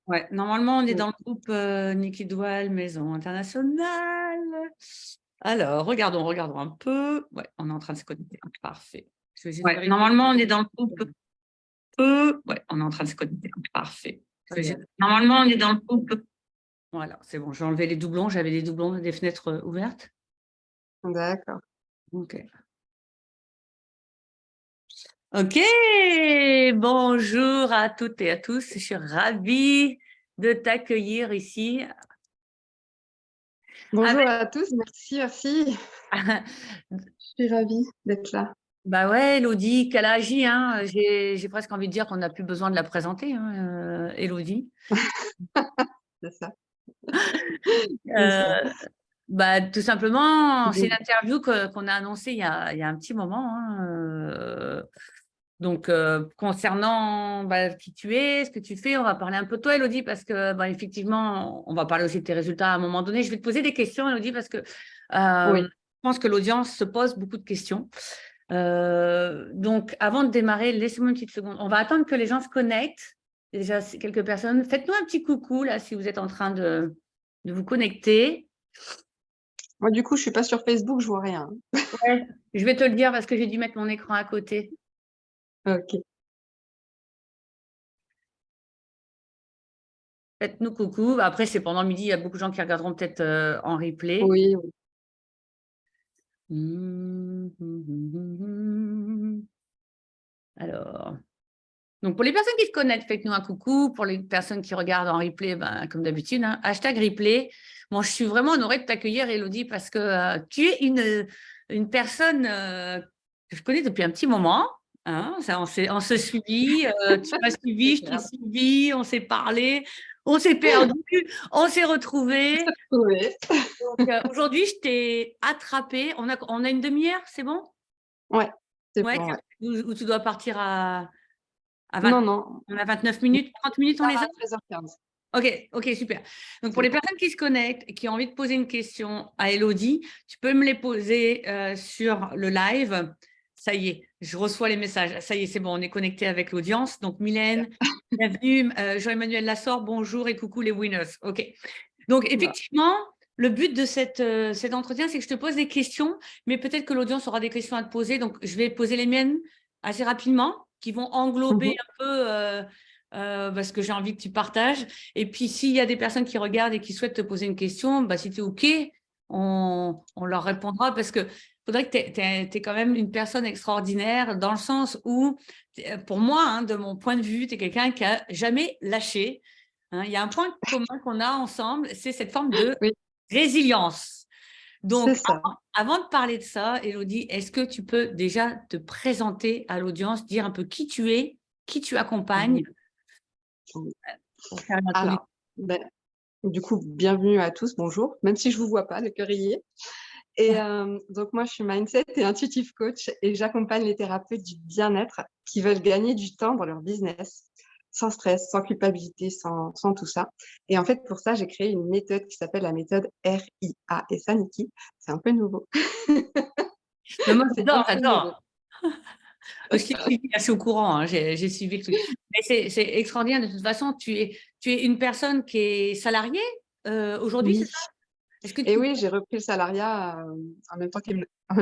Ouais, normalement, on est Oui. dans le groupe Niki Doual, Maison Internationale. Alors, regardons un peu. Ouais, on est en train de se connecter. Parfait. Je vais juste Ouais, vérifier. normalement, on est dans le groupe. Ouais, on est en train de se connecter. Parfait. Je vais juste- Normalement, on est dans le groupe. Voilà, c'est bon. J'ai enlevé les doublons. J'avais des doublons, des fenêtres ouvertes. D'accord. OK. OK. Bonjour à toutes et à tous. Je suis ravie de t'accueillir ici. Bonjour à tous, merci. Je suis ravie d'être là. Bah ouais, Elodie, qu'elle a agi, hein. J'ai presque envie de dire qu'on n'a plus besoin de la présenter, hein, Elodie. C'est ça, c'est ça. Euh, Bah, tout simplement, c'est une Mmh. interview qu'on a annoncée il y a un petit moment, hein, donc, concernant bah, qui tu es, ce que tu fais, on va parler un peu de toi, Elodie, parce que bah, effectivement, on va parler aussi de tes résultats à un moment donné. Je vais te poser des questions, Elodie, parce que Oui. je pense que l'audience se pose beaucoup de questions. Donc, avant de démarrer, laissez-moi une petite seconde. On va attendre que les gens se connectent. Déjà, quelques personnes. Faites-nous un petit coucou, là, si vous êtes en train de vous connecter. Moi, du coup, je suis pas sur Facebook, je vois rien. Ouais, je vais te le dire parce que j'ai dû mettre mon écran à côté. OK. Faites-nous coucou. Après, c'est pendant le midi, il y a beaucoup de gens qui regarderont peut-être en replay. Oui, oui. Alors, donc pour les personnes qui se connectent, faites-nous un coucou. Pour les personnes qui regardent en replay, ben, comme d'habitude, hein, hashtag replay. Bon, je suis vraiment honorée de t'accueillir, Elodie, parce que tu es une personne que je connais depuis un petit moment. Hein, ça, on se suivi, tu m'as C'est suivi, je t'ai clair. suivi, on s'est parlé, on s'est perdu, on s'est retrouvés. Oui. Donc aujourd'hui, je t'ai attrapé. On a une demi-heure, c'est bon? Ouais, c'est Ouais, bon, ouais. ou tu dois partir à 20. Non, non, On a 29 on minutes, 30 minutes, on les part a? à 13h15. OK, OK, super. Donc pour C'est les bon. personnes qui se connectent et qui ont envie de poser une question à Elodie, tu peux me les poser sur le live. Ça y est, je reçois les messages. Ça y est, c'est bon, on est connecté avec l'audience. Donc Mylène, bienvenue. Jean-Emmanuel Lassor, bonjour et coucou les winners. OK. Donc Voilà. effectivement, le but de cet entretien, c'est que je te pose des questions, mais peut-être que l'audience aura des questions à te poser. Donc je vais poser les miennes assez rapidement, qui vont englober Mmh. un peu parce que j'ai envie que tu partages. Et puis, s'il y a des personnes qui regardent et qui souhaitent te poser une question, bah, si tu es OK, on leur répondra parce que faudrait que tu es quand même une personne extraordinaire dans le sens où, pour moi, hein, de mon point de vue, tu es quelqu'un qui a jamais lâché. Hein. Il y a un point commun qu'on a ensemble, c'est cette forme de Oui, résilience. c'est Donc, ça. avant de parler de ça, Elodie, est-ce que tu peux déjà te présenter à l'audience, dire un peu qui tu es, qui tu accompagnes Oui, oui. pour faire une introduction? Alors, ben, du coup, bienvenue à tous, bonjour, même si je vous vois pas, le cœur y est. Et donc moi, je suis mindset et intuitive coach et j'accompagne les thérapeutes du bien-être qui veulent gagner du temps dans leur business, sans stress, sans culpabilité, sans tout ça. Et en fait, pour ça, j'ai créé une méthode qui s'appelle la méthode RIA. Et ça, Niki, c'est un peu nouveau. Mais moi, C'est un peu nouveau. j'adore. Je t'ai suivi, je suis au courant, hein, j'ai suivi le truc. Mais c'est extraordinaire. De toute façon, tu es une personne qui est salariée aujourd'hui, c'est Oui. ça? Est-ce que Et tu oui, j'ai repris le salariat en même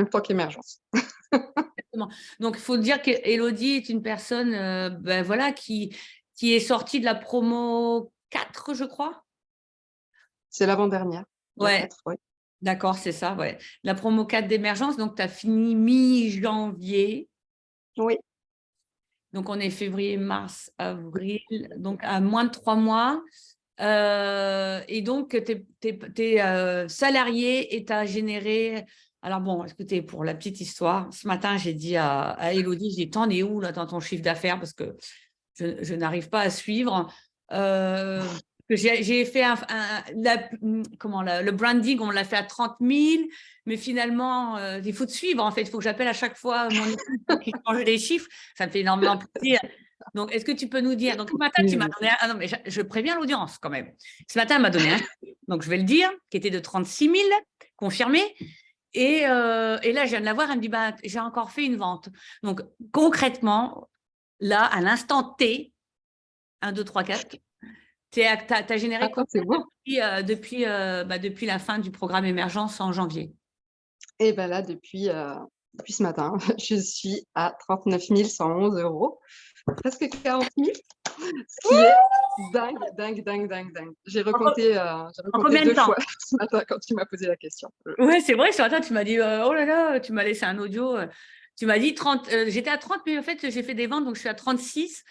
temps qu'Émergence. exactement. Donc, il faut dire qu'Élodie est une personne ben, voilà, qui est sortie de la promo 4, je crois. C'est l'avant-dernière, la Ouais, 4, oui. d'accord, c'est ça, ouais. La promo 4 d'émergence, donc tu as fini mi-janvier. Oui, Donc, on est février, mars, avril, donc à moins de 3 mois. Et donc, tu es, salarié et tu as généré. Alors, bon, écoutez, pour la petite histoire, ce matin, j'ai dit à Élodie, j'ai dit, t'en es où là, dans ton chiffre d'affaires? Parce que je n'arrive pas à suivre. J'ai fait le branding, on l'a fait à 30 000, mais finalement, il faut te suivre. En fait, il faut que j'appelle à chaque fois mon équipe pour qu'ils changent les chiffres. Ça me fait énormément plaisir. Donc, est-ce que tu peux nous dire? Donc, ce matin, tu m'as oui, donné Ah non, mais je préviens l'audience quand même. Ce matin, elle m'a donné un chiffre, donc je vais le dire, qui était de 36 000, confirmé. Et là, je viens de la voir, elle me dit bah, j'ai encore fait une vente. Donc, concrètement, là, à l'instant T, 1, 2, 3, 4. Tu as généré Attends, combien c'est bon. depuis la fin du programme Émergence en janvier? Et ben là, depuis ce matin, je suis à 39 111 €, presque 40 000, ce qui est dingue, dingue, dingue, dingue, dingue. J'ai recompté En combien de 2 temps? fois ce matin quand tu m'as posé la question. Oui, c'est vrai, ce matin, tu m'as dit, oh là là, tu m'as laissé un audio. Tu m'as dit 30, j'étais à 30, mais en fait, j'ai fait des ventes, donc je suis à 36.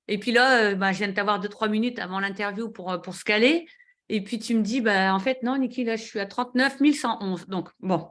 Et puis là, je viens de t'avoir 2-3 minutes avant l'interview pour se caler. Et puis tu me dis, en fait, non, Niki, là, je suis à 39 111. Donc, bon,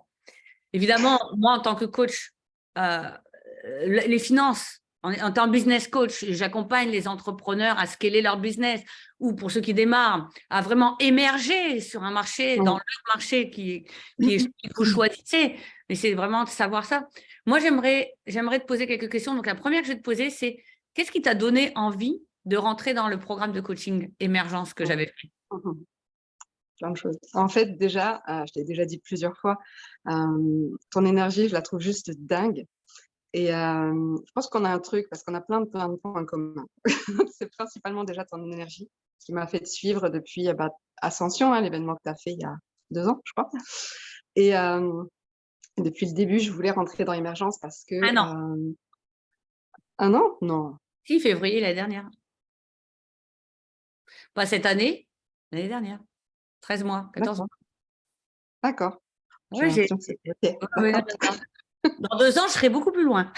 évidemment, moi, en tant que coach, les finances, en tant que business coach, j'accompagne les entrepreneurs à scaler leur business ou pour ceux qui démarrent, à vraiment émerger sur un marché, dans Mmh. leur marché que vous choisissez. Mais c'est vraiment de savoir ça. Moi, j'aimerais te poser quelques questions. Donc, la première que je vais te poser, c'est qu'est-ce qui t'a donné envie de rentrer dans le programme de coaching émergence que j'avais fait? Mmh. Plein de choses. En fait, déjà, je t'ai déjà dit plusieurs fois, ton énergie, je la trouve juste dingue et je pense qu'on a un truc parce qu'on a plein de points en commun. C'est principalement déjà ton énergie qui m'a fait te suivre depuis, Ascension, hein, l'événement que tu as fait il y a 2 ans, je crois et depuis le début, je voulais rentrer dans Émergence parce que, Un an. 1 an? Non. Si, février l'année dernière. Pas cette année, l'année dernière. 13 mois, 14 mois. D'accord, d'accord. J'ai Ouais, l'impression que c'est OK, ouais, d'accord. dans 2 ans, je serai beaucoup plus loin.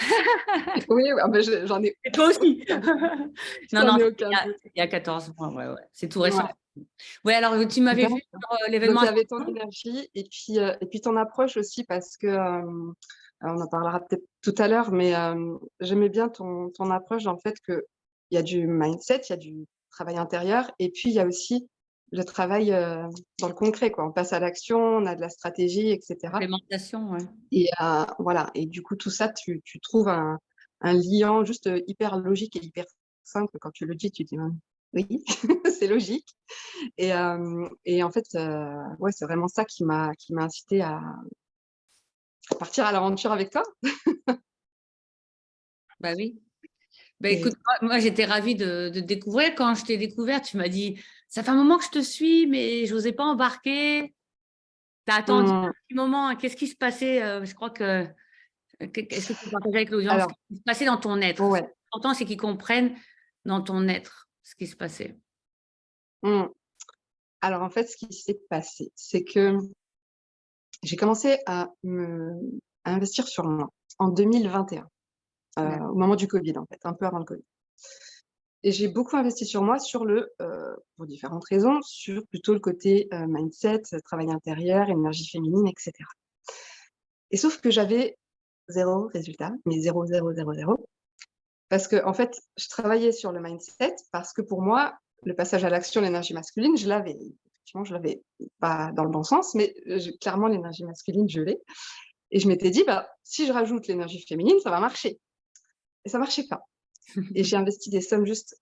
Oui, ah bah, j'en ai Et toi aussi. aucun doute. Non, J'en non, ai aucun doute. il y a 14 mois, ouais, ouais. C'est tout récent. Ouais. Oui, alors tu m'avais vu D'accord. sur Donc l'événement il y avait ton Ascension. énergie et puis ton approche aussi parce que, on en parlera peut-être tout à l'heure, mais j'aimais bien ton approche dans le fait qu'il y a du mindset, il y a du travail intérieur et puis il y a aussi le travail, dans le concret, quoi. On passe à l'action, on a de la stratégie et cetera Implémentation, ouais. et voilà et du coup tout ça tu trouves un liant juste, hyper logique et hyper simple. Quand tu le dis, tu dis: «Oui, c'est logique». Et en fait, ouais, c'est vraiment ça qui m'a incitée à partir à l'aventure avec toi Bah oui. Bah et écoute, moi j'étais ravie de te découvrir. Quand je t'ai découverte, tu m'as dit, ça fait un moment que je te suis, mais je n'osais pas embarquer. Tu as attendu un mmh, petit moment, hein. Qu'est-ce qui se passait? Je crois que, est-ce que tu peux partager avec l'audience? alors Qu'est-ce qui se passait dans ton être? Ce qui ouais, est important, c'est qu'ils comprennent dans ton être ce qui se passait. mmh. Alors en fait, ce qui s'est passé, c'est que j'ai commencé à investir sur moi en 2021, D'accord. au moment du covid, en fait, un peu avant le covid et j'ai beaucoup investi sur moi pour différentes raisons, sur plutôt le côté, mindset, travail intérieur, énergie féminine et cetera et sauf que j'avais zéro résultat, mais zéro zéro zéro zéro. Parce que en fait, je travaillais sur le mindset parce que pour moi, le passage à l'action, l'énergie masculine, je l'avais. Effectivement, je l'avais pas dans le bon sens, mais clairement, l'énergie masculine, je l'ai. Et je m'étais dit, bah, si je rajoute l'énergie féminine, ça va marcher. Et ça marchait pas. Et j'ai investi des sommes juste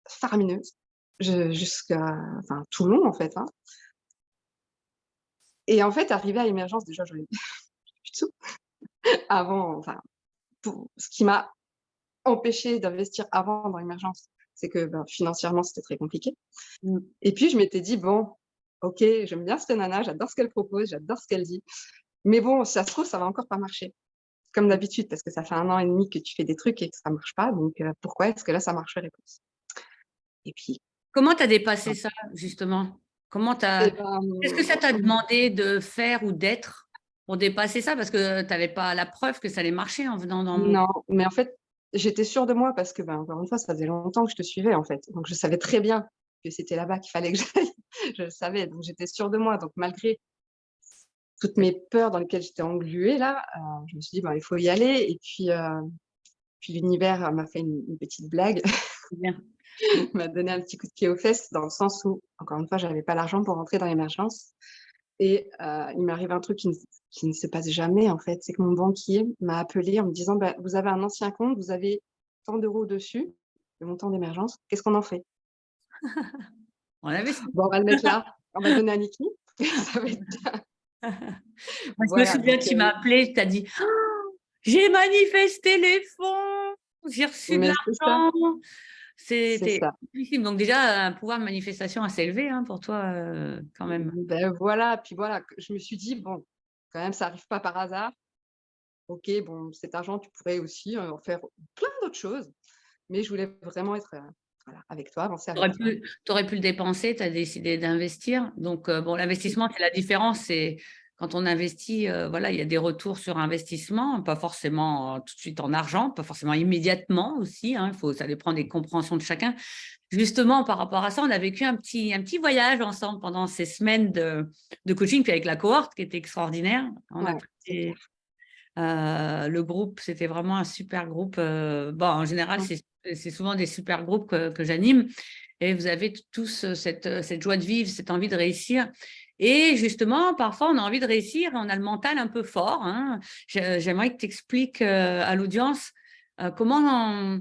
faramineuses, jusqu'à, enfin, tout le long, en fait. Hein. Et en fait, arrivé à l'émergence, déjà, j'avais plus de sous. Avant, enfin, ce qui m'a empêché d'investir avant dans l'émergence, c'est que ben, financièrement, c'était très compliqué. Mmh. Et puis je m'étais dit: «Bon, OK, j'aime bien cette nana, j'adore ce qu'elle propose, j'adore ce qu'elle dit. Mais bon, si ça se trouve, ça va encore pas marcher». Comme d'habitude, parce que ça fait 1 an et demi que tu fais des trucs et que ça marche pas, donc pourquoi est-ce que là, ça marcherait plus? Et puis Comment tu as dépassé enfin ça, justement? et Qu'est-ce que ça t'a demandé de faire ou d'être pour dépasser ça? Parce que tu n'avais pas la preuve que ça allait marcher en venant dans mon… non, mais en fait, j'étais sûre de moi parce que, ben, encore une fois, ça faisait longtemps que je te suivais, en fait. Donc je savais très bien que c'était là-bas qu'il fallait que j'aille. Je le savais, donc j'étais sûre de moi. Donc malgré toutes mes peurs dans lesquelles j'étais engluée là, je me suis dit: «Ben, il faut y aller» et puis l'univers m'a fait une petite blague, Bien. m'a donné un petit coup de pied aux fesses dans le sens où, encore une fois, j'avais pas l'argent pour rentrer dans l'émergence et il m'arrive un truc qui ne se passe jamais en fait. C'est que mon banquier m'a appelée en me disant: «Bah, vous avez un ancien compte, vous avez tant d'euros dessus, le montant d'émergence, qu'est-ce qu'on en fait?» On avait ça. «Bon, on va le mettre là, on va le donner à Niki, ça va être bien». Moi, je me Voilà souviens, donc tu m'as appelé, tu as dit: «Oh, j'ai manifesté les fonds, j'ai reçu de mais c'est ça. l'argent, c'est C'était ça. difficile. Donc déjà, un pouvoir de manifestation assez élevé hein, pour toi, quand même. Ben voilà, puis voilà, je me suis dit: «Bon, quand même, ça arrive pas par hasard. OK, bon, cet argent, tu pourrais aussi, en faire plein d'autres choses». Mais je voulais vraiment être, voilà, avec toi, avancer Tu avec aurais toi. pu, t'aurais pu le dépenser, tu as décidé d'investir. Donc, bon, l'investissement, c'est la différence. C'est quand on investit, voilà, il y a des retours sur investissement, pas forcément tout de suite en argent, pas forcément immédiatement aussi. Hein, ça dépend des compréhensions de chacun. Justement, par rapport à ça, on a vécu un petit voyage ensemble pendant ces semaines de coaching, puis avec la cohorte qui était extraordinaire. On a Ouais, c'est passé, clair. le groupe, c'était vraiment un super groupe. Bon, en général, Mmh. c'est souvent des super groupes que j'anime. Et vous avez tous cette joie de vivre, cette envie de réussir. Et justement, parfois, on a envie de réussir, on a le mental un peu fort. Hein. J'aimerais que tu expliques à l'audience comment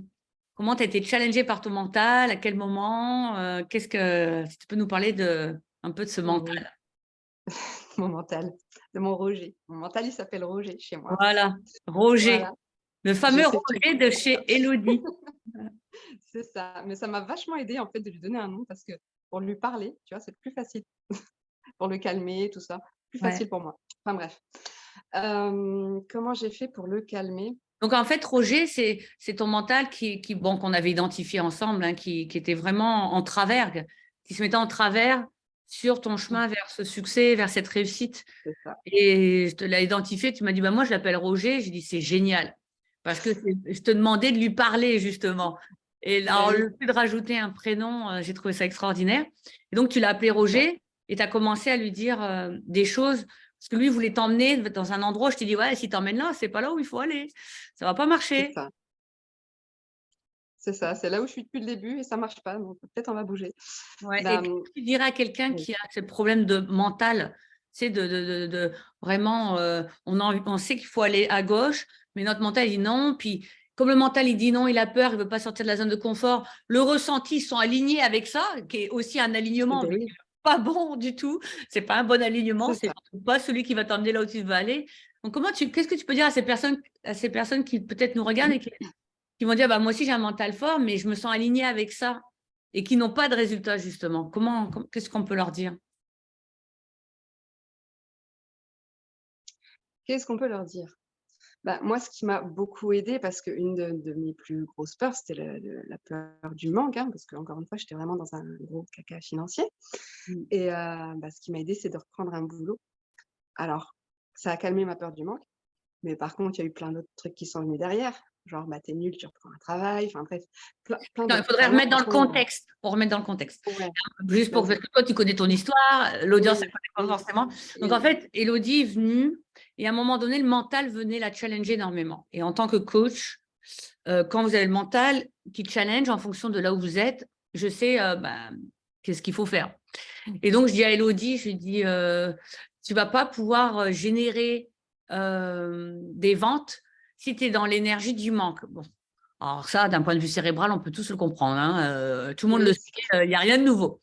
tu as été challengé par ton mental, à quel moment, si tu peux nous parler un peu de ce Oui, mental. mon mental, de mon Roger. Mon mental, il s'appelle Roger chez moi. Voilà, Roger, Voilà, le je fameux sais tout. Roger de chez Elodie. C'est ça, mais ça m'a vachement aidé en fait, de lui donner un nom parce que pour lui parler, tu vois, c'est plus facile. Pour le calmer, tout ça, plus Ouais. facile pour moi. Enfin bref. Comment j'ai fait pour le calmer? Donc, en fait, Roger, c'est ton mental bon, qu'on avait identifié ensemble, hein, qui était vraiment en travers, qui se mettait en travers sur ton Mmh, chemin vers ce succès, vers cette réussite. c'est ça. Et je te l'ai identifié, tu m'as dit, bah, moi, je l'appelle Roger. J'ai dit, c'est génial. Parce que je te demandais de lui parler, justement. Et Beh alors, oui, le fait de rajouter un prénom, j'ai trouvé ça extraordinaire. Et donc, tu l'as appelé ouais, Roger et tu as commencé à lui dire des choses. Parce que lui, il voulait t'emmener dans un endroit. Je t'ai dit, ouais, si t'emmènes là, c'est pas là où il faut aller. Ça va pas c'est marcher. ça. C'est ça, c'est là où je suis depuis le début et ça marche pas, donc peut-être on va bouger. Ouais. Et Ben, qu'est-ce que tu dirais à quelqu'un oui, qui a ce problème de mental, c'est de vraiment, on sait qu'il faut aller à gauche, mais notre mental il dit non. Puis comme le mental il dit non, il a peur, il veut pas sortir de la zone de confort. Le ressenti, ils sont alignés avec ça, qui est aussi un alignement, beh mais oui, pas bon du tout. C'est pas un bon alignement, c'est c'est ça. pas celui qui va t'emmener là où tu veux aller. Donc qu'est-ce que tu peux dire à ces personnes qui peut-être nous regardent et qui vont dire, bah, moi aussi j'ai un mental fort, mais je me sens alignée avec ça et qui n'ont pas de résultats, justement. Qu'est-ce qu'on peut leur dire? Qu'est-ce qu'on peut leur dire? Bah, moi, ce qui m'a beaucoup aidée, parce qu'une de mes plus grosses peurs, c'était la peur du manque, hein, parce qu'encore une fois, j'étais vraiment dans un gros caca financier Mmh. et bah, ce qui m'a aidée, c'est de reprendre un boulot. Alors, ça a calmé ma peur du manque, mais par contre, il y a eu plein d'autres trucs qui sont venus derrière, genre: «Bah, tu nul, tu reprends un travail», enfin bref, plein Non, il d'autres faudrait travers, remettre dans le franchement, contexte. Pour remettre dans le contexte. ouais, Juste pour parce vas-y. que toi, tu connais ton histoire, l'audience ne Oui, connaît pas oui, forcément. Donc, oui, en fait, Élodie est venue et à un moment donné, le mental venait la challenger énormément. Et en tant que coach, quand vous avez le mental qui challenge en fonction de là où vous êtes, je sais ben, qu'est-ce qu'il faut faire. Et donc, je dis à Élodie, je lui dis, tu vas pas pouvoir générer des ventes si tu es dans l'énergie du manque. Bon, alors ça, d'un point de vue cérébral, on peut tous le comprendre. Hein, tout le monde le oui, sait, il n'y a rien de nouveau.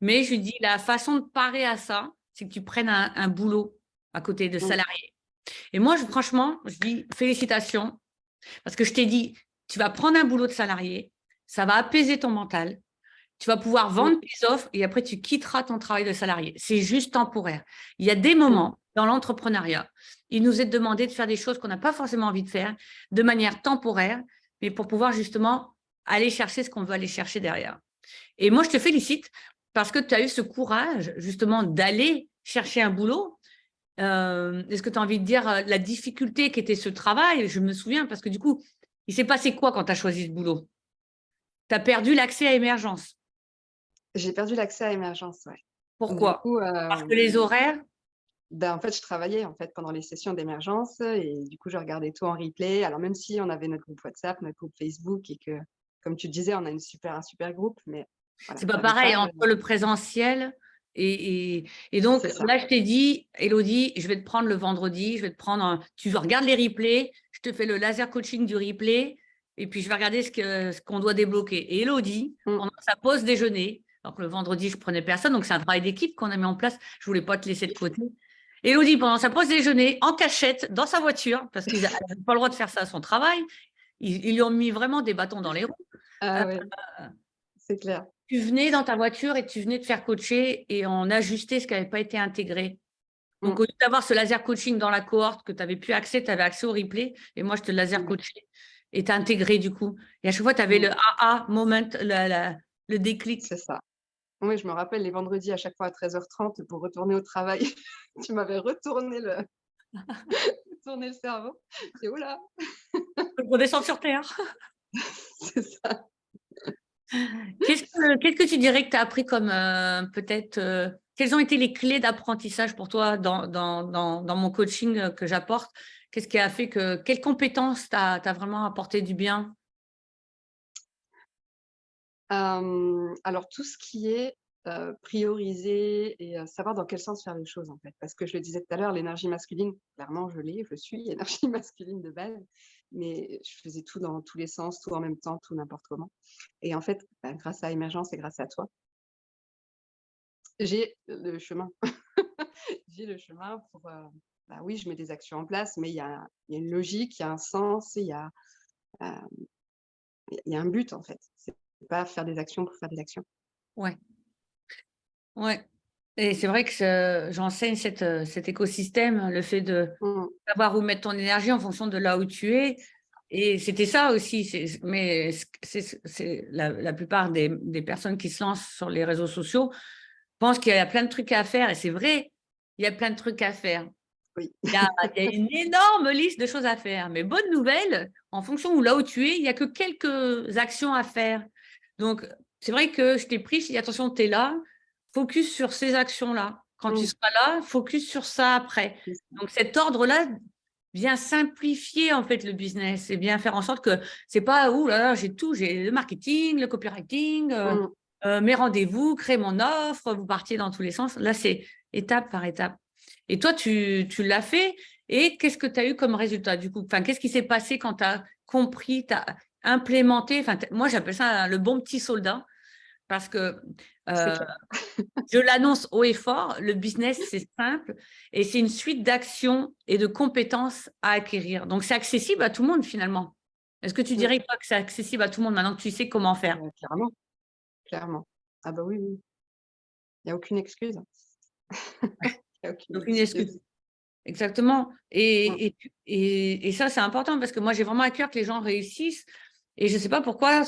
Mais je lui dis, la façon de parer à ça, c'est que tu prennes un boulot à côté de mmh, salarié. Et moi, franchement, je dis félicitations, parce que je t'ai dit, tu vas prendre un boulot de salarié, ça va apaiser ton mental, tu vas pouvoir mmh, vendre tes offres et après, tu quitteras ton travail de salarié. C'est juste temporaire. Il y a des mmh. moments dans l'entrepreneuriat, il nous est demandé de faire des choses qu'on n'a pas forcément envie de faire de manière temporaire, mais pour pouvoir justement aller chercher ce qu'on veut aller chercher derrière. Et moi, je te félicite parce que tu as eu ce courage justement d'aller chercher un boulot. Est-ce que tu as envie de dire la difficulté qu'était ce travail? Je me souviens parce que du coup, il s'est passé quoi quand tu as choisi ce boulot? Tu as perdu l'accès à émergence. J'ai perdu l'accès à Émergence, ouais. Du Pourquoi? coup, Parce que les horaires, ben, en fait, je travaillais, en fait, pendant les sessions d'Émergence et du coup, je regardais tout en replay. Alors même si on avait notre groupe WhatsApp, notre groupe Facebook et que, comme tu disais, on a un super groupe, mais voilà, c'est pas j'avais pas pareil le entre le présentiel et donc c'est ça. là, je t'ai dit, Élodie, je vais te prendre le vendredi, je vais te prendre tu regardes les replays, je te fais le laser coaching du replay et puis je vais regarder ce qu'on doit débloquer. Et Élodie, Mmh, pendant sa pause déjeuner, donc le vendredi, je prenais personne, donc c'est un travail d'équipe qu'on a mis en place. Je voulais pas te laisser de côté. Élodie, pendant sa pause déjeuner, en cachette, dans sa voiture, parce qu'ils n'avaient pas le droit de faire ça à son travail, ils lui ont mis vraiment des bâtons dans les roues. Ah ouais, c'est clair. Tu venais dans ta voiture et tu venais te faire coacher et on ajustait ce qui n'avait pas été intégré. Donc, Mmh. au lieu d'avoir ce laser coaching dans la cohorte que tu n'avais plus accès, tu avais accès au replay et moi, je te laser Mmh. coachais et tu as intégré du coup. Et à chaque fois, tu avais Mmh. le aha moment, le déclic. C'est ça. Oui, je me rappelle les vendredis à chaque fois à 13h30 pour retourner au travail. Tu m'avais retourné retourné le cerveau. C'est «Ouh là!» Redescendre sur terre. C'est ça. Qu'est-ce que tu dirais que tu as appris comme peut-être, quelles ont été les clés d'apprentissage pour toi dans mon coaching que j'apporte? Qu'est-ce qui a fait quelles compétences t'as vraiment apporté du bien? Alors tout ce qui est, prioriser et savoir dans quel sens faire les choses, en fait. Parce que je le disais tout à l'heure, l'énergie masculine, clairement je suis énergie masculine de base, mais je faisais tout dans tous les sens, tout en même temps, tout n'importe comment et en fait, bah, grâce à Émergence et grâce à toi, j'ai le chemin. J'ai le chemin pour, bah, oui, je mets des actions en place, mais il y a une logique, il y a un sens, hem, il y a un but, en fait. C'est pas faire des actions pour faire des actions. Ouais, ouais, et c'est vrai que j'enseigne cet écosystème, le fait de Mmh. savoir où mettre ton énergie en fonction de là où tu es et c'était ça aussi, mais c'est la plupart des personnes qui se lancent sur les réseaux sociaux pensent qu'il y a plein de trucs à faire et c'est vrai, il y a plein de trucs à faire. Oui. Il y a une énorme liste de choses à faire, mais bonne nouvelle, en fonction de là où tu es, il y a que quelques actions à faire. Donc, c'est vrai que je t'ai pris, je t'ai dit: «Attention, tu es là, focus sur ces actions-là. Quand tu Mmh. seras là, focus sur ça après». C'est ça. Donc cet ordre-là vient simplifier, en fait, le business et bien faire en sorte que c'est pas: «Ouh là là, j'ai tout, j'ai le marketing, le copywriting, Mmh. mes rendez-vous, créer mon offre», vous partiez dans tous les sens. Là, c'est étape par étape. Et toi, tu l'as fait et qu'est-ce que tu as eu comme résultat du coup? Enfin, qu'est-ce qui s'est passé quand tu as compris, tu as implémenté? Enfin, moi, j'appelle ça le bon petit soldat parce que C'est euh, clair. je l'annonce haut et fort, le business, c'est simple et c'est une suite d'actions et de compétences à acquérir. Donc, c'est accessible à tout le monde finalement. Est-ce que tu Mmh. dirais pas que c'est accessible à tout le monde maintenant que tu sais comment faire? Clairement, clairement. Ah bah, oui, oui. Il y a aucune excuse. Il y a aucune Donc, une excuse. excuse. Exactement. Mmh. Et ça, c'est important parce que moi, j'ai vraiment à cœur que les gens réussissent. Et je ne sais pas pourquoi,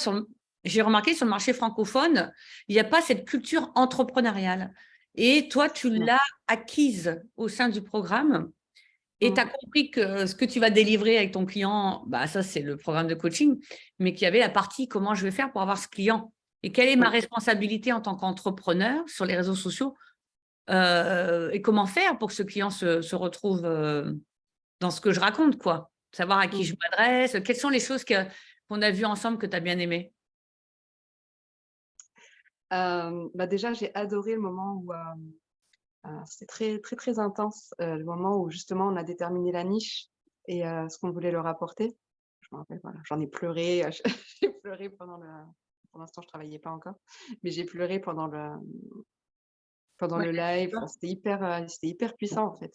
j'ai remarqué sur le marché francophone, il n'y a pas cette culture entrepreneuriale. Et toi, tu Non. l'as acquise au sein du programme et tu as Mmh. compris que ce que tu vas délivrer avec ton client, bah, ça, c'est le programme de coaching, mais qu'il y avait la partie comment je vais faire pour avoir ce client et quelle est ma Oui. responsabilité en tant qu'entrepreneur sur les réseaux sociaux et comment faire pour que ce client se retrouve dans ce que je raconte, quoi. Savoir à qui Mmh. je m'adresse, quelles sont les choses qu'on a vues ensemble que tu as bien aimées? Bah, déjà, j'ai adoré le moment où, c'était très, très, très intense, le moment où justement on a déterminé la niche et ce qu'on voulait leur apporter. Je me rappelle, voilà, j'en ai pleuré, j'ai pleuré pour l'instant, je travaillais pas encore, mais j'ai pleuré pendant Ouais, le live. d'accord. Enfin, c'était hyper puissant, en fait.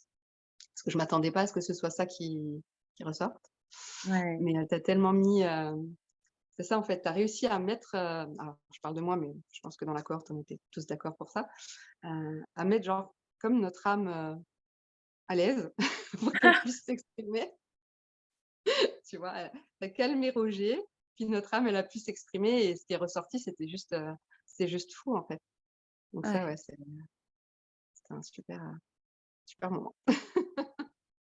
Parce que je m'attendais pas à ce que ce soit ça qui ressorte. Ouais. Mais, tu as tellement mis, c'est ça, en fait, tu as réussi à mettre, alors je parle de moi, mais je pense que dans la cohorte, on était tous d'accord pour ça, à mettre genre comme notre âme, à l'aise pour qu'elle puisse s'exprimer, tu vois? Tu as calmé Roger, puis notre âme, elle a pu s'exprimer et ce qui est ressorti, c'était juste fou, en fait. Donc ça, Ouais. ouais, c'était un super, super moment.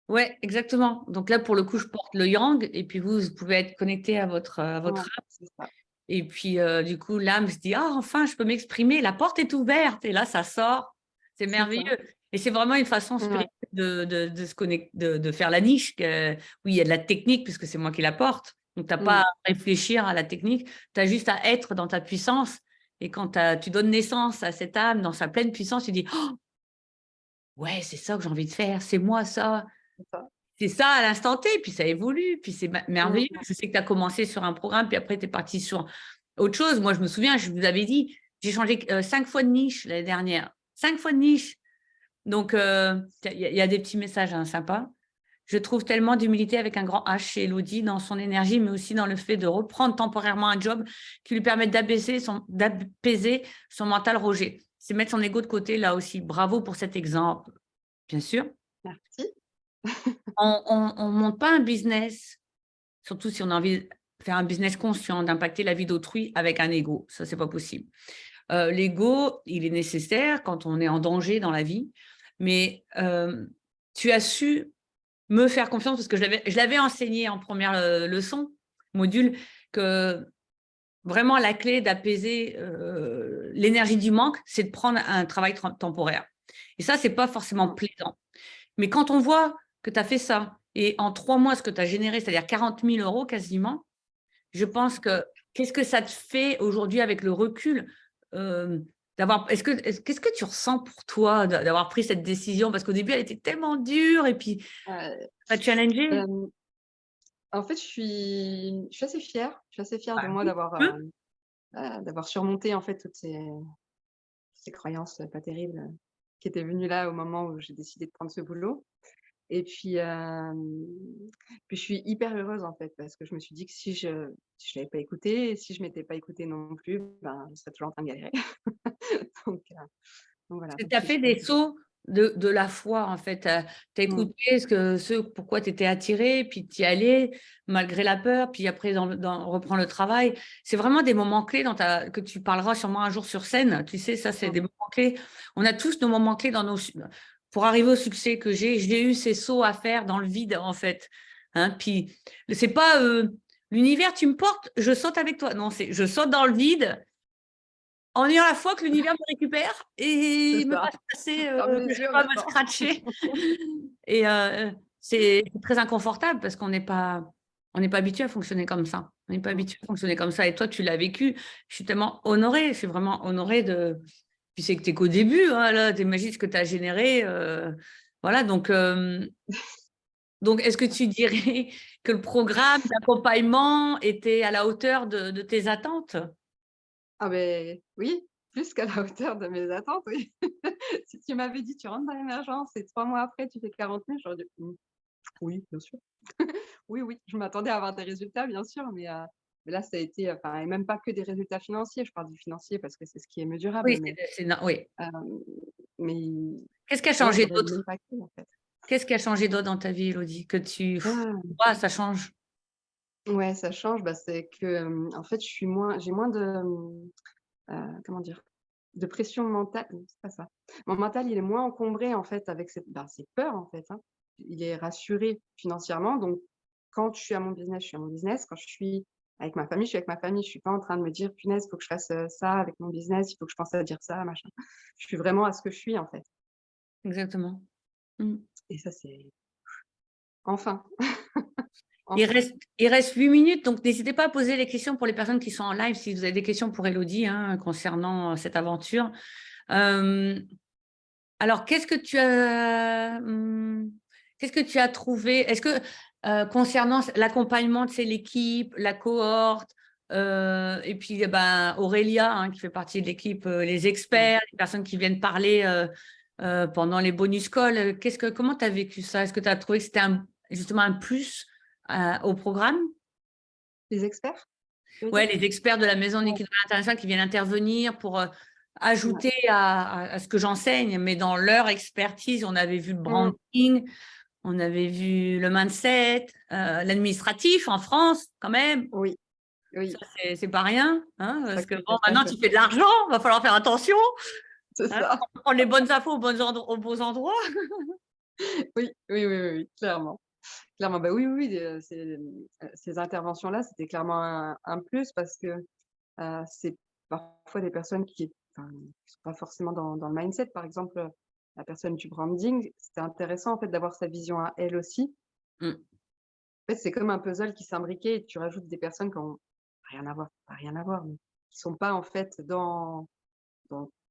Ouais, exactement. Donc là, pour le coup, je porte le yang et puis vous pouvez être connecté à votre Ouais, âme c'est ça, et puis, du coup, l'âme se dit: «Ah enfin, je peux m'exprimer, la porte est ouverte» et là, ça sort. C'est c'est merveilleux ça. et c'est vraiment une façon Ouais. spirituelle de se connecter, de faire la niche, oui, il y a de la technique puisque c'est moi qui la porte. Donc tu as pas Mmh. à réfléchir à la technique, tu as juste à être dans ta puissance et quand tu donnes naissance à cette âme dans sa pleine puissance, tu dis: «Oh ouais, c'est ça que j'ai envie de faire, c'est moi ça». C'est ça. C'est ça à l'instant T, puis ça évolue, puis c'est merveilleux. Mmh. Je sais que tu as commencé sur un programme, puis après tu es parti sur autre chose. Moi, je me souviens, je vous avais dit, j'ai changé 5 fois de niche l'année dernière. 5 fois de niche. Donc, il y a des petits messages hein, sympas. je trouve tellement d'humilité avec un grand H chez Elodie dans son énergie, mais aussi dans le fait de reprendre temporairement un job qui lui permet d'apaiser son mental Roger. C'est mettre son ego de côté là aussi. Bravo pour cet exemple, bien sûr. Merci. On ne monte pas un business, surtout si on a envie de faire un business conscient, d'impacter la vie d'autrui avec un ego. Ça, c'est pas possible. L'ego, il est nécessaire quand on est en danger dans la vie, mais tu as su me faire confiance parce que je l'avais enseigné en première leçon, module, que vraiment la clé d'apaiser l'énergie du manque, c'est de prendre un travail temporaire. Et ça, c'est pas forcément plaisant. Mais quand on voit que tu as fait ça et en 3 mois, ce que tu as généré, c'est-à-dire 40 000 € quasiment, je pense que qu'est-ce que ça te fait aujourd'hui avec le recul qu'est-ce que tu ressens pour toi d'avoir pris cette décision? Parce qu'au début, elle était tellement dure et puis ça t'a challengé. Hem, En fait, je suis assez fière. Je suis assez fière de moi Oui, d'avoir surmonté, en fait, toutes ces croyances, pas terribles, qui étaient venues là, au moment où j'ai décidé de prendre ce boulot. Et puis je suis hyper heureuse, en fait, parce que je me suis dit que si je l'avais pas écouté et si je m'étais pas écoutée non plus, ben, je serais toujours en train de galérer. Donc voilà, tu donc je as suis fait super des heureuse. sauts de la foi, en fait. Tu as Mmh. écouté pourquoi tu étais attirée, puis tu y allais malgré la peur, puis après, reprends le travail. C'est vraiment des moments clés que tu parleras sûrement un jour sur scène. Tu sais, ça, c'est Mmh. des moments clés. On a tous nos moments clés pour arriver au succès que j'ai eu ces sauts à faire dans le vide, en fait. Hein, puis, c'est pas l'univers, tu me portes, je saute avec toi. Non, c'est je saute dans le vide en ayant la foi que l'univers me récupère C'est et me ça. fasse passer, Ferme que les je ne vais yeux, on pas me attend. scratcher. Et c'est très inconfortable parce on n'est pas habitué à fonctionner comme ça. On n'est pas Mmh. habitué à fonctionner comme ça. Et toi, tu l'as vécu. Je suis tellement honorée. Je suis vraiment honorée de. Tu sais que tu es qu'au début, hein, là, tu imagines ce que tu as généré. Voilà, donc est-ce que tu dirais que le programme d'accompagnement était à la hauteur de tes attentes? Ah beh, oui, plus qu'à la hauteur de mes attentes, oui. Si tu m'avais dit: «Tu rentres dans l'émergence et 3 mois après tu fais 40 000», j'aurais dit: «Mmh, oui, bien sûr». Oui, oui, je m'attendais à avoir des résultats, bien sûr, mais là, ça a été, enfin, et même pas que des résultats financiers. Je parle du financier parce que c'est ce qui est mesurable, Oui, mais oui. hem, mais Qu'est-ce qui a ouais, changé j'aurais d'autre? même pas cru, en fait. Qu'est-ce qui a changé d'autre dans ta vie, Élodie? Que Ah, ça change? ouais, ça change, bah, c'est que, en fait, j'ai moins de, comment dire? De pression mentale, c'est pas ça. Mon mental, il est moins encombré, en fait, avec ces peurs, en fait, hein. Il est rassuré financièrement, donc quand je suis à mon business, je suis à mon business. Quand je suis avec ma famille, je suis avec ma famille. Je suis pas en train de me dire: «Punaise, il faut que je fasse, ça avec mon business, il faut que je pense à dire ça, machin». Je suis vraiment à ce que je suis, en fait, Exactement. Mmh. et ça, c'est enfin, Il enfin. reste il reste 8 minutes, donc n'hésitez pas à poser les questions pour les personnes qui sont en live, si vous avez des questions pour Élodie, hein, concernant, cette aventure. Hem, alors qu'est-ce que tu as trouvé? Est-ce que, concernant l'accompagnement, de l'équipe, la cohorte, et puis, ben, Aurélia, hein, qui fait partie de l'équipe, les Mmh. experts, les personnes qui viennent parler, pendant les bonus calls, comment tu as vécu ça? Est-ce que tu as trouvé que c'était justement un plus, au programme? Les experts, tu veux dire? Ouais, les experts de la Maison de Ouais, l'équipe internationale qui viennent intervenir pour, ouais. ajouter à ce que j'enseigne, mais dans leur expertise. On avait vu le Mmh. branding, on avait vu le mindset, l'administratif en France quand même. Oui, Ça, oui, c'est pas rien, hein, parce que sacré bon, maintenant casse-tête. tu fais de l'argent, va falloir faire attention, C'est hein, ça. prendre les bonnes infos aux bons endroits. Oui, oui, oui, oui, oui, clairement. Clairement, bah, oui, oui, oui, ces interventions-là, c'était clairement un plus parce que, c'est parfois des personnes qui sont pas forcément dans le mindset. Par exemple, la personne du branding, c'était intéressant, en fait, d'avoir sa vision à elle aussi. Mmh. En fait, c'est comme un puzzle qui s'imbriquait et tu rajoutes des personnes qui ont rien à voir, pas rien à voir, mais qui sont pas, en fait, dans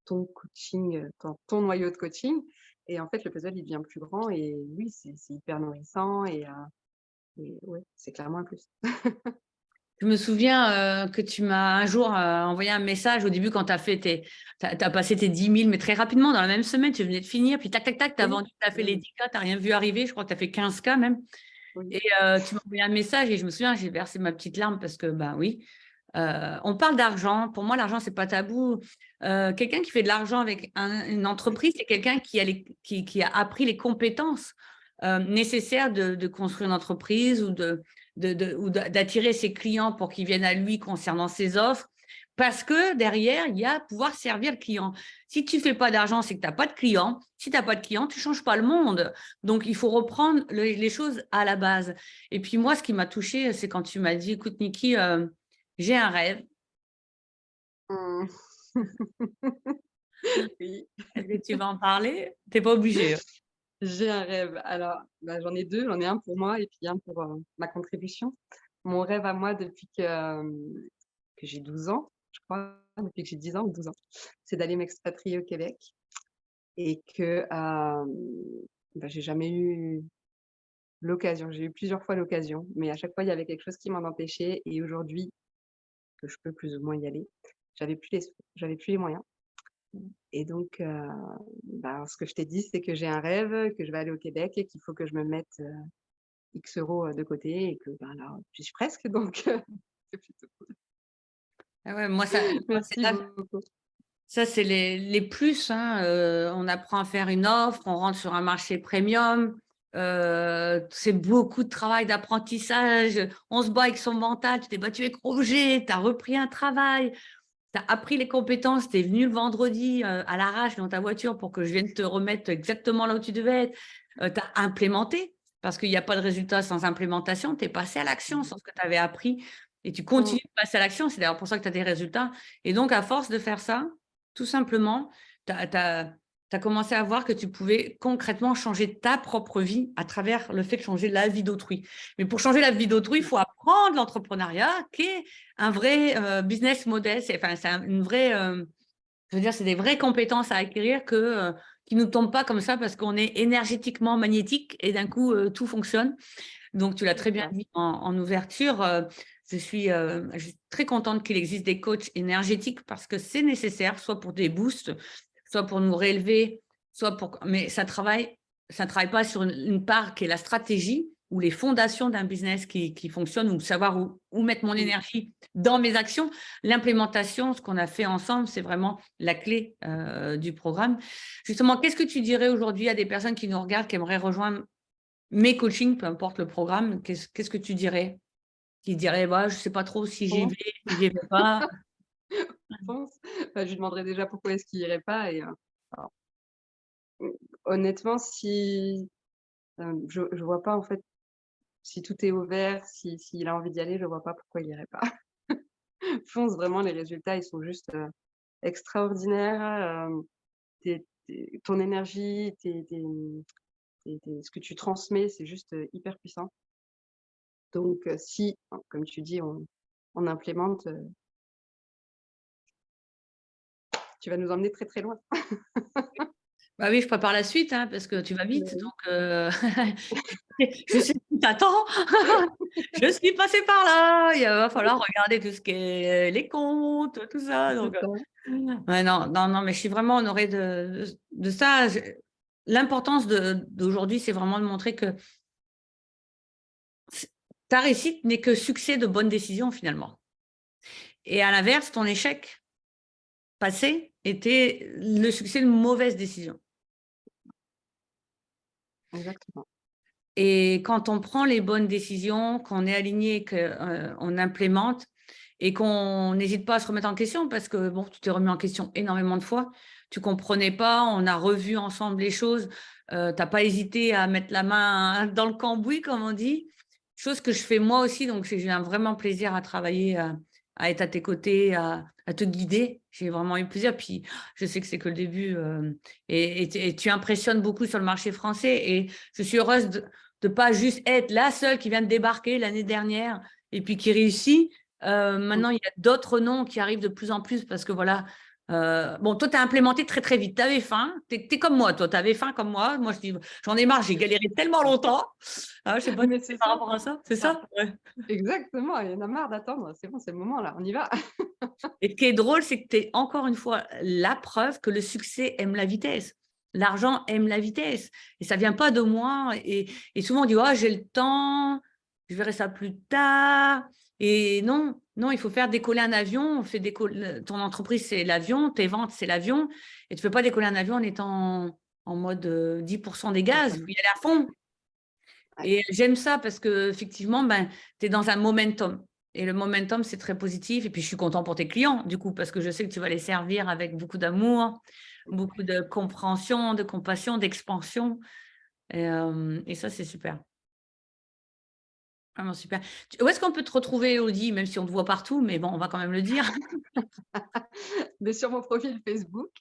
ton coaching, dans ton noyau de coaching, et en fait, le puzzle, il devient plus grand, et oui, c'est hyper nourrissant, et ouais, c'est clairement un plus. Je me souviens que tu m'as un jour envoyé un message au début quand tu as passé tes 10 000, mais très rapidement, dans la même semaine, tu venais de finir, puis tac, tac, tac, tu as Oui, vendu, tu as fait les oui, 10K, tu n'as rien vu arriver, je crois que tu as fait 15K même. oui. Et tu m'as envoyé un message et je me souviens, j'ai versé ma petite larme parce que, bah oui, on parle d'argent. Pour moi, l'argent, c'est pas tabou. Quelqu'un qui fait de l'argent avec une entreprise, c'est quelqu'un qui a appris les compétences nécessaires de construire une entreprise ou d'attirer ses clients pour qu'ils viennent à lui concernant ses offres. Parce que derrière, il y a pouvoir servir le client. Si tu ne fais pas d'argent, c'est que tu n'as pas de clients. Si tu n'as pas de clients, tu ne changes pas le monde. Donc, il faut reprendre les choses à la base. Et puis, moi, ce qui m'a touchée, c'est quand tu m'as dit, écoute, Niki, j'ai un rêve. Mmh. Oui, Est-ce que tu vas en parler? Tu n'es pas obligé. j'ai un rêve. Alors, bah, j'en ai 2, j'en ai un pour moi et puis un pour, ma contribution. Mon rêve à moi depuis que j'ai 12 ans, je crois, depuis que j'ai 10 ans ou 12 ans, c'est d'aller m'expatrier au Québec et que, bah, j'ai jamais eu l'occasion. J'ai eu plusieurs fois l'occasion, mais à chaque fois, il y avait quelque chose qui m'en empêchait et aujourd'hui, que je peux plus ou moins y aller, j'avais plus les moyens. Et donc, bah, ce que je t'ai dit, c'est que j'ai un rêve, que je vais aller au Québec et qu'il faut que je me mette, X euros, de côté et que, ben, là, j'y suis presque donc c'est plutôt cool. Ah ouais, moi, c'est Merci là. beaucoup. Ça, c'est les plus, hein, on apprend à faire une offre, on rentre sur un marché premium, c'est beaucoup de travail d'apprentissage, on se bat avec son mental, tu t'es battu avec Roger, tu as repris un travail, tu as appris les compétences, tu es venu le vendredi à l'arrache dans ta voiture pour que je vienne te remettre exactement là où tu devais être, tu as implémenté, parce qu'il n'y a pas de résultat sans implémentation, tu es passé à l'action Mmh. sur ce que tu avais appris et tu Mmh. continues de passer à l'action, c'est d'ailleurs pour ça que tu as des résultats. Et donc, à force de faire ça, tout simplement, tu as commencé à voir que tu pouvais concrètement changer ta propre vie à travers le fait de changer la vie d'autrui. Mais pour changer la vie d'autrui, il faut apprendre l'entrepreneuriat, qui est un vrai business model. C'est une vraie, je veux dire, c'est des vraies compétences à acquérir qui ne nous tombent pas comme ça parce qu'on est énergétiquement magnétique et d'un coup, tout fonctionne. Donc, tu l'as C'est très bien ça. dit en ouverture. Je suis très contente qu'il existe des coachs énergétiques parce que c'est nécessaire, soit pour des boosts, soit pour nous réélever, mais ça travaille pas sur une part qui est la stratégie ou les fondations d'un business qui fonctionne ou savoir où mettre mon Mmh. énergie dans mes actions. L'implémentation, ce qu'on a fait ensemble, c'est vraiment la clé du programme. Justement, qu'est-ce que tu dirais aujourd'hui à des personnes qui nous regardent, qui aimeraient rejoindre mes coachings, peu importe le programme, qu'est-ce que tu dirais? Qui dirait: «Bah, je sais pas trop si j'y vais, Pense, si j'y vais pas». pense. Bah, je lui demanderais déjà pourquoi est-ce qu'il irait pas et alors, mmh, honnêtement, si, je vois pas en fait, si tout est ouvert, s'il a envie d'y aller, je vois pas pourquoi il irait pas. Fonce, vraiment, les résultats, ils sont juste, extraordinaires, ton énergie, ce que tu transmets, c'est juste, hyper puissant. Donc si, hein, comme tu dis, on implémente, tu vas nous emmener très, très loin. Bah oui, je prépare la suite, hein, parce que tu vas vite, Oui, donc je sais qui t'attend. Je suis passée par là, il va falloir regarder tout ce qui est les comptes, tout ça, c'est donc ça. ouais, non, non, non, mais je suis vraiment honorée de ça. L'importance d'aujourd'hui, c'est vraiment de montrer que ta réussite n'est que succès de bonnes décisions, finalement. Et à l'inverse, ton échec passé était le succès de mauvaises décisions. Exactement. Et quand on prend les bonnes décisions, qu'on est aligné, qu'on implémente et qu'on n'hésite pas à se remettre en question parce que bon, tu t'es remis en question énormément de fois, tu comprenais pas, on a revu ensemble les choses, tu as pas hésité à mettre la main dans le cambouis, comme on dit, chose que je fais moi aussi, donc j'ai eu un vraiment plaisir à travailler, à être à tes côtés, à te guider. J'ai vraiment eu plaisir. Puis je sais que c'est que le début et tu impressionnes beaucoup sur le marché français et je suis heureuse de pas juste être la seule qui vient de débarquer l'année dernière et puis qui réussit. Mmh. Maintenant, il y a d'autres noms qui arrivent de plus en plus parce que voilà, Bon, toi, tu as implémenté très, très vite. Tu avais faim. Tu es comme moi, toi. Tu avais faim comme moi. Moi, je dis, j'en ai marre, j'ai galéré tellement longtemps. Je ne sais pas si Mais c'est c'est par ça. rapport à ça. C'est Ah, ça? Ouais. exactement, il y en a marre d'attendre. C'est bon, c'est le moment là, on y va. Et ce qui est drôle, c'est que tu es encore une fois la preuve que le succès aime la vitesse. L'argent aime la vitesse. Et ça ne vient pas de moi. Et souvent, on dit, oh, j'ai le temps, je verrai ça plus tard. Et non, non, il faut faire décoller un avion. On fait ton entreprise, c'est l'avion. Tes ventes, c'est l'avion. Et tu ne peux pas décoller un avion en étant en mode 10% des gaz. Il faut y aller à fond. Ouais. Et j'aime ça parce qu'effectivement, ben, tu es dans un momentum. Et le momentum, c'est très positif. Et puis, je suis content pour tes clients, du coup, parce que je sais que tu vas les servir avec beaucoup d'amour, beaucoup de compréhension, de compassion, d'expansion. Et ça, c'est super. Vraiment super. Où est-ce qu'on peut te retrouver, Elodie, même si on te voit partout, mais bon, on va quand même le dire. Mais sur mon profil Facebook,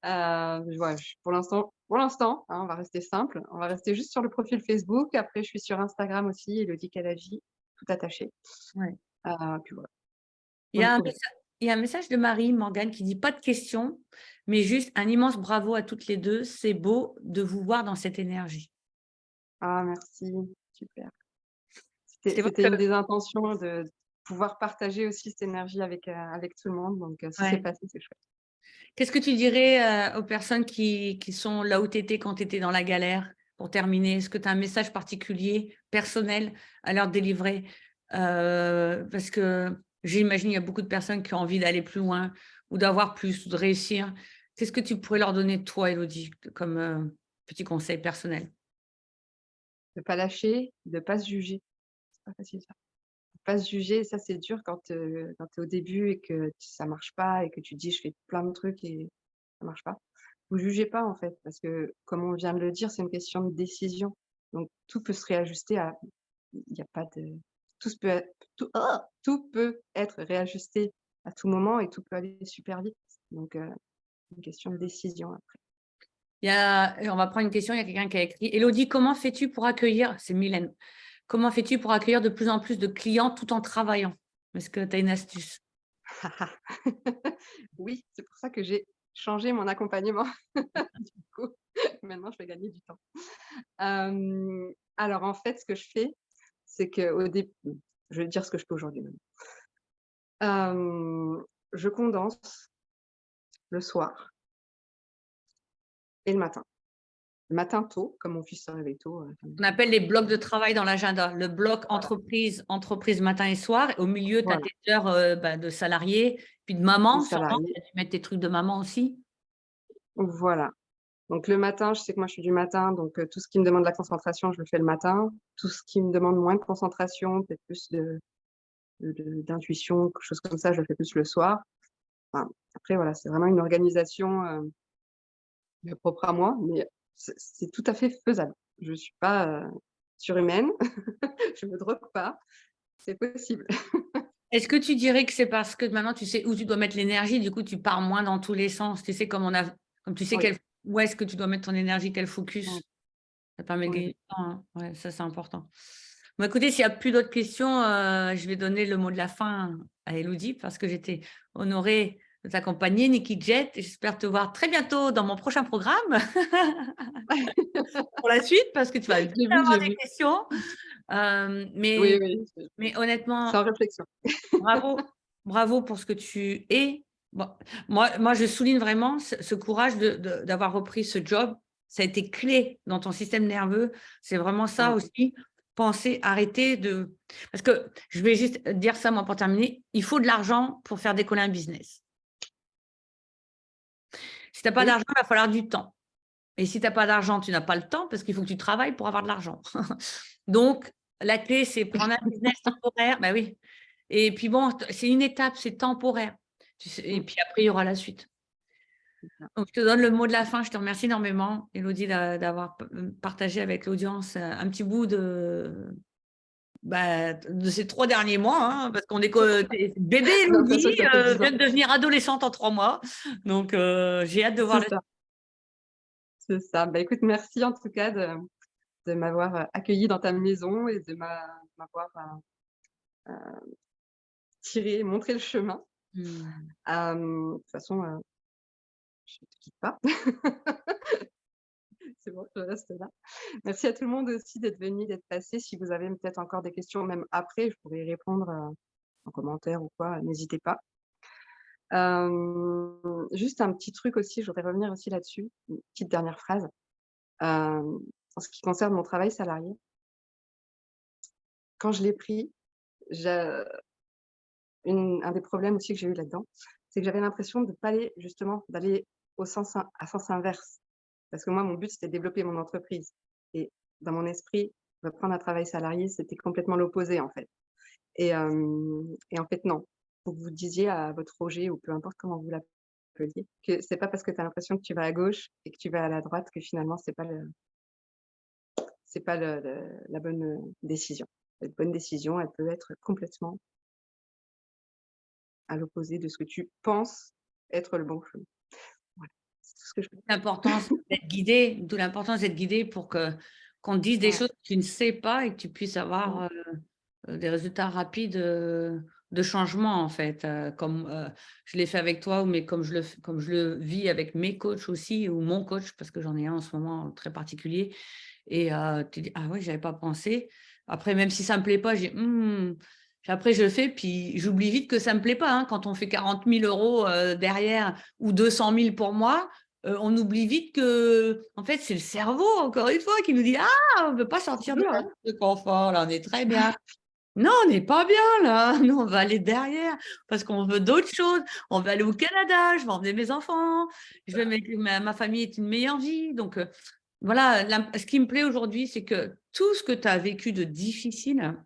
pour l'instant, hein, on va rester simple, on va rester juste sur le profil Facebook. Après, je suis sur Instagram aussi, Elodie Calavi, tout attaché. Ouais. Puis voilà, Il vous y me a un trouvez. message, il y a un message de Marie Morgane qui dit pas de questions, mais juste un immense bravo à toutes les deux. C'est beau de vous voir dans cette énergie. Ah merci, super. C'est vrai C'était que une des intentions de pouvoir partager aussi cette énergie avec tout le monde, donc si c'est ouais. passé, c'est chouette. Qu'est-ce que tu dirais aux personnes qui sont là où tu étais quand tu étais dans la galère, pour terminer? Est-ce que tu as un message particulier, personnel à leur délivrer? Parce que j'imagine il y a beaucoup de personnes qui ont envie d'aller plus loin ou d'avoir plus ou de réussir. Qu'est-ce que tu pourrais leur donner, toi, Elodie, comme petit conseil personnel? De pas lâcher, de pas se juger. C'est pas facile ça. De pas se juger, ça c'est dur quand tu es au début et que ça marche pas et que tu te dis: «Je fais plein de trucs et ça marche pas». Vous jugez pas en fait, parce que comme on vient de le dire, c'est une question de décision. Donc tout peut se réajuster à il y a pas de tout se peut être tout peut être réajusté à tout moment et tout peut aller super vite. Donc une question de décision après. On va prendre une question, il y a quelqu'un qui a écrit. Elodie, comment fais-tu pour accueillir, c'est Mylène, comment fais-tu pour accueillir de plus en plus de clients tout en travaillant? Est-ce que tu as une astuce? Oui, c'est pour ça que j'ai changé mon accompagnement. Du coup, maintenant je vais gagner du temps. Alors en fait, ce que je fais, c'est qu'au début, je vais dire ce que je fais aujourd'hui même. Je condense le soir et le matin. Le matin tôt, comme mon fils se réveille tôt, On appelle les blocs de travail dans l'agenda. Le bloc voilà, entreprise matin et soir. Au milieu, tu as voilà, tes heures de salarié, puis de les maman, sûrement. salariés, Tu mets tes trucs de maman aussi. voilà. Donc le matin, je sais que moi je suis du matin, donc tout ce qui me demande de la concentration, je le fais le matin. Tout ce qui me demande moins de concentration, peut-être plus d'intuition, quelque chose comme ça, je le fais plus le soir. Enfin, après voilà, c'est vraiment une organisation, propre à moi, mais c'est tout à fait faisable. Je suis pas, surhumaine, je me drogue pas, c'est possible. Est-ce que tu dirais que c'est parce que maintenant, tu sais où tu dois mettre l'énergie, du coup, tu pars moins dans tous les sens. Tu sais, comme tu sais Oui, où est-ce que tu dois mettre ton énergie, quel oui, focus. Ça permet de oui, gagner oui. du temps, hein. Ouais, ça, c'est important. Bon, écoutez, s'il n'y a plus d'autres questions, je vais donner le mot de la fin à Elodie parce que j'étais honorée de t'accompagner, Nikki Jet. Et j'espère te voir très bientôt dans mon prochain programme pour la suite parce que tu vas vite avoir J'ai des vu. questions. Oui, Mais, oui, mais c'est honnêtement, en réflexion. bravo, bravo pour ce que tu es. Bon, moi, je souligne vraiment ce courage d'avoir repris ce job. Ça a été clé dans ton système nerveux. C'est vraiment ça Ouais, aussi. Penser, arrêter de… Parce que je vais juste dire ça, moi, pour terminer. Il faut de l'argent pour faire décoller un business. Si tu n'as pas oui, d'argent, il va falloir du temps. Et si tu n'as pas d'argent, tu n'as pas le temps parce qu'il faut que tu travailles pour avoir de l'argent. Donc, la clé, c'est prendre un business temporaire. Ben oui. Et puis bon, c'est une étape, c'est temporaire. Et mmh, puis après, il y aura la suite. c'est ça. Donc, je te donne le mot de la fin. Je te remercie énormément, Elodie, d'avoir partagé avec l'audience un petit bout de ces 3 derniers mois, hein, parce qu'on est bébé J'ai l'impression Elodie que ça fait 10 ans. vient de devenir adolescente en 3 mois. Donc, j'ai hâte de voir C'est la… ça, c'est ça. Bah, écoute, merci en tout cas de m'avoir, accueillie dans ta maison et de m'avoir, tiré montré le chemin. De toute façon, je ne te quitte pas. C'est bon, je reste là. Merci à tout le monde aussi d'être venu, d'être passé. Si vous avez peut-être encore des questions, même après, je pourrais y répondre en commentaire ou quoi, n'hésitez pas. Juste un petit truc aussi, je voudrais revenir aussi là-dessus, une petite dernière phrase. En ce qui concerne mon travail salarié, quand je l'ai pris, j'ai un des problèmes aussi que j'ai eu là-dedans, c'est que j'avais l'impression de pas aller justement, d'aller à sens inverse. Parce que moi, mon but, c'était de développer mon entreprise et dans mon esprit, reprendre un travail salarié, c'était complètement l'opposé, en fait et en fait, non. Faut que vous disiez à votre Roger ou peu importe comment vous l'appeliez, que c'est pas parce que tu as l'impression que tu vas à gauche et que tu vas à la droite que finalement c'est pas la bonne, décision. Cette bonne décision, elle peut être complètement à l'opposé de ce que tu penses être le bon chemin. Voilà, c'est tout ce que je peux dire. L'importance d'être guidé, d'où l'importance d'être guidé pour qu'on te dise des Ouais. choses que tu ne sais pas et que tu puisses Mmh. avoir des résultats rapides de changement, en fait. Comme je l'ai fait avec toi, mais comme je le vis avec mes coachs aussi, ou mon coach, parce que j'en ai un en ce moment très particulier. Et tu dis, ah ouais, j'avais pas pensé. Après, même si ça me plaît pas, j'ai après, je le fais, puis j'oublie vite que ça me plaît pas, hein. Quand on fait 40 000 euros derrière ou 200 000 pour moi, on oublie vite que, en fait, c'est le cerveau, encore une fois, qui nous dit, ah, on ne veut pas sortir de Toujours, la hein. zone de confort, là, on est très bien. Non, on n'est pas bien là. Nous, on va aller derrière parce qu'on veut d'autres choses. On va aller au Canada, je vais emmener mes enfants, ma famille est une meilleure vie. Donc, voilà, ce qui me plaît aujourd'hui, c'est que tout ce que tu as vécu de difficile,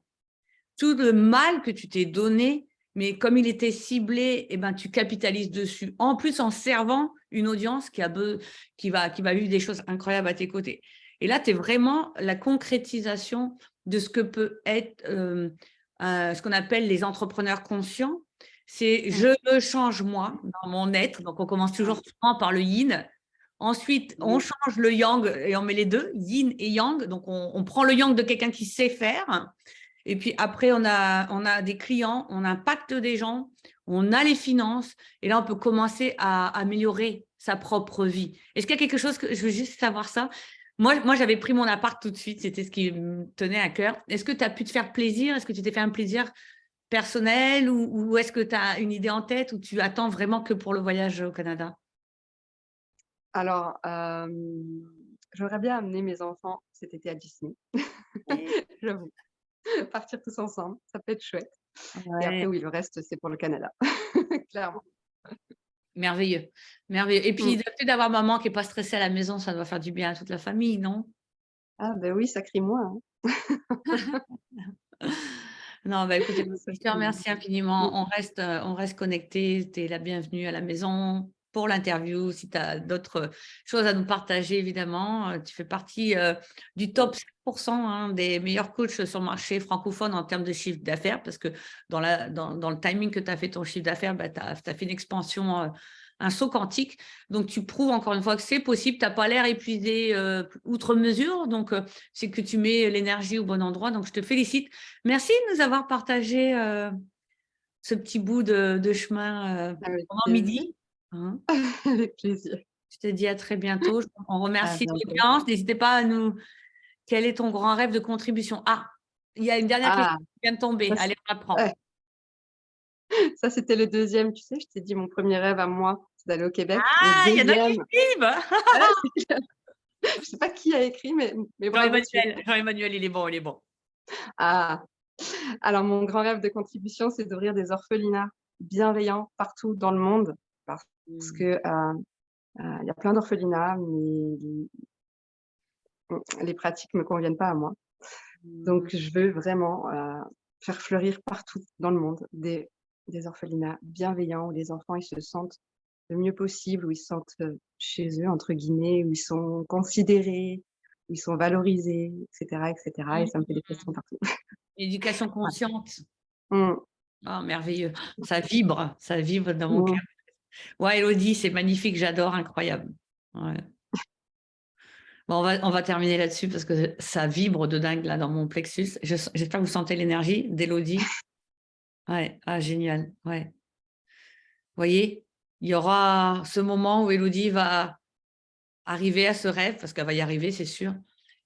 tout le mal que tu t'es donné, mais comme il était ciblé, eh ben, tu capitalises dessus. En plus, en servant une audience qui va vivre des choses incroyables à tes côtés. Et là, tu es vraiment la concrétisation de ce que peut être ce qu'on appelle les entrepreneurs conscients. C'est Mmh. je me change moi dans mon être. Donc, on commence Ouais. toujours souvent par le yin. Ensuite, on Oui. change le yang et on met les deux, yin et yang. Donc, on prend le yang de quelqu'un qui sait faire. Et puis après, on a des clients, on impacte des gens, on a les finances. Et là, on peut commencer à améliorer sa propre vie. Est-ce qu'il y a quelque chose que je veux juste savoir ça? Moi, j'avais pris mon appart tout de suite. C'était ce qui me tenait à cœur. Est-ce que tu as pu te faire plaisir? Est-ce que tu t'es fait un plaisir personnel ou est-ce que tu as une idée en tête ou tu attends vraiment que pour le voyage au Canada? Alors, j'aurais bien amené mes enfants cet été à Disney, j'avoue. Partir tous ensemble, ça peut être chouette et après Ouais, oui, le reste, c'est pour le Canada, clairement. merveilleux, merveilleux. Et puis, Mmh. le fait d'avoir maman qui n'est pas stressée à la maison, ça doit faire du bien à toute la famille, non? Ah ben oui, ça crie moins, hein. Non, bah, écoute, Ça je te crie moins. remercie Mmh. infiniment. On reste connectés. Tu es la bienvenue à la maison pour l'interview. Si tu as d'autres choses à nous partager, évidemment, tu fais partie du top 5% hein, des meilleurs coachs sur le marché francophone en termes de chiffre d'affaires, parce que dans le timing que tu as fait ton chiffre d'affaires, bah, tu as fait une expansion, un saut quantique. Donc, tu prouves encore une fois que c'est possible. Tu n'as pas l'air épuisé outre mesure. Donc, c'est que tu mets l'énergie au bon endroit. Donc, je te félicite. Merci de nous avoir partagé ce petit bout de chemin Avec pendant plaisir, midi. Hein. avec plaisir. Je te dis à très bientôt. On À remercie bientôt. l'audience. N'hésitez pas à nous. Quel est ton grand rêve de contribution? Ah, il y a une dernière question Ah, qui vient de tomber. ça c Allez, on la prend. ouais, ça c'était le deuxième. Tu sais, je t'ai dit mon premier rêve à moi, c'est d'aller au Québec. Le Ah, il y en a qui deuxième, écrivent. ouais, je sais pas qui a écrit, mais bravo, tu es Jean-Emmanuel, Jean-Emmanuel, il est bon, il est bon. ah! Alors mon grand rêve de contribution, c'est d'ouvrir des orphelinats bienveillants partout dans le monde parce Mmh. que, il y a plein d'orphelinats, mais les pratiques me conviennent pas à moi. Donc Mmh. je veux vraiment, faire fleurir partout dans le monde des orphelinats bienveillants où les enfants, ils se sentent le mieux possible, où ils se sentent, «chez eux» entre guillemets, où ils sont considérés, où ils sont valorisés et cetera et ça me fait des frissons partout. Éducation Ouais. consciente. Mmh. Ah, merveilleux. Ça vibre dans mon cœur. Mmh. Ouais, Elodie, c'est magnifique, j'adore, incroyable. Ouais. Bon, on va terminer là-dessus parce que ça vibre de dingue là dans mon plexus. J'espère que vous sentez l'énergie d'Elodie. Ouais, ah, génial. Ouais. voyez, il y aura ce moment où Élodie va arriver à ce rêve, parce qu'elle va y arriver, c'est sûr,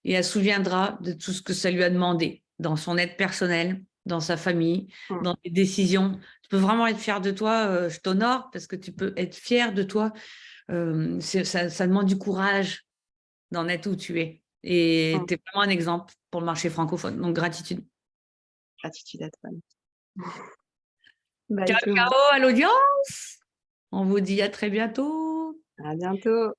et elle se souviendra de tout ce que ça lui a demandé dans son aide personnelle, dans sa famille, Mm. dans les décisions. Tu peux vraiment être fière de toi, je t'honore parce que tu peux être fière de toi. Ça demande du courage d'en être où tu es. Et Mm. tu es vraiment un exemple pour le marché francophone. Donc, gratitude. Gratitude à toi. Bah, Ciao, écoute, ciao à l'audience. On vous dit à très bientôt. à bientôt.